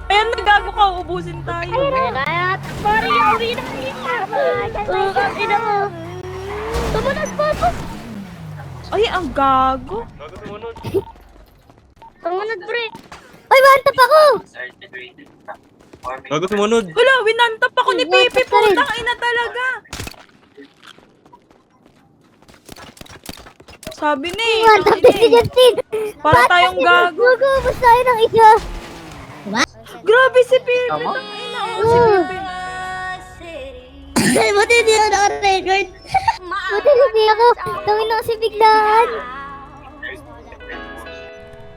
Ayan, nagago ka, ubusin tayo. At Maria, uwi na ina mo. Tumunod po po. Ay, ang gago. Tumunod, pre. Ay, mantap ako. Gago sumunod. Wala, winantap ako ni Pipi. Putang ina talaga. Sabi ni, Mantap din si Justin. para tayong gago. Gugubos tayo ng isa. Grabe si Pipi. Tang ina, si Pipi. Buti hindi ako naka-record. Buti hindi ako. Tawin na kasi biglaan.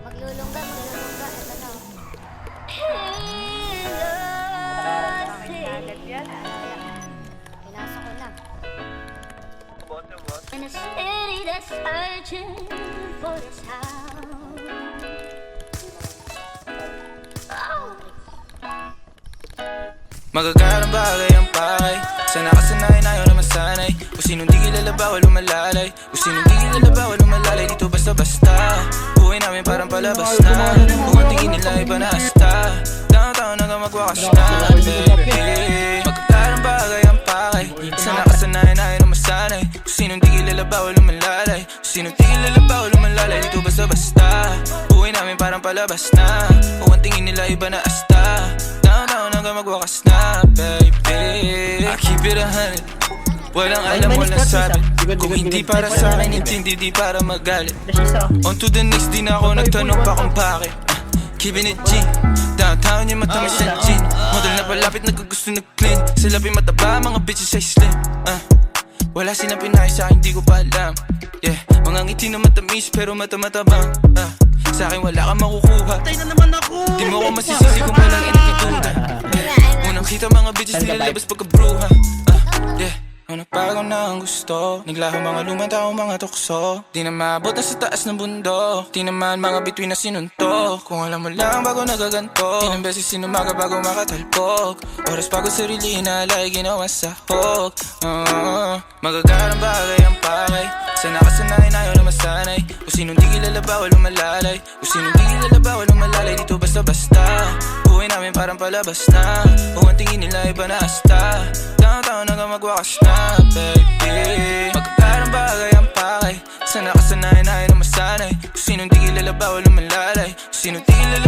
Maglulungga. Ito na. Pinasok ko na. In a city that's searching for the sound. Magagarang bagay ang pakay. Sana kasanayan ayaw na masanay. Kung sinong di kilala bawal umalalay. Kung sinong di kilala bawal umalalay. Dito basta-basta buhay namin parang palabas na. Kung ang tingin nila iba na hasta. Downtown hanggang magwakas na, baby. Magagarang bagay ang pakay. Sana kasanayan ayaw na masanay. Kung sinong di kilala bawal umalalay. Kung sinong di kilala bawal umalalay. Dito basta-basta buhay namin parang palabas na. Kung ang tingin nila iba na hasta. Downtown hanggang magwakas na, baby. I keep it 100. Walang alam, walang sabi. Kung hindi para sa akin, hindi di para magalit. On to the next, di na ako nagtanong pa kung bakit. Keeping it G. Downtown yung matamis na gin. Model na palapit, nagkagusto nag-clean. Sila mataba, mga bitches ay slim. Wala silang pinay sa akin, di ko pa alam. Yeah, mga ngiti na matamis pero mata-matabang. Sa akin wala kang makukuha. Tay na naman ako. Di mo ako masisisi kung walang inakituda. Unang kita mga bitches nilalabas pagkabruha. Yeah, nung nagpagaw na ang gusto. Naglaho mga lumang tao, mga tukso. Di na maabot na sa taas ng bundok. Di naman mga bituin na sinuntok. Kung alam mo lang bago nagaganto. Ilang beses sinumaga bago makatalpok. Oras bago sarili inalay, ginawa sa hok. Magagarang bagay ang pakay. Sana kasanayan ayaw na masanay. Kung sinong di kilala bawal umalalay. Kung sinong di kilala bawal umalalay. Dito basta-basta buhay namin parang palabas na. Kung ang tingin nila iba na hasta. Downtown hanggang magwakas na, baby. Magagarang bagay ang pakay. Sana kasanayan ayaw na masanay. Kung sinong di kilala bawal umalalay. Kung sinong di kilala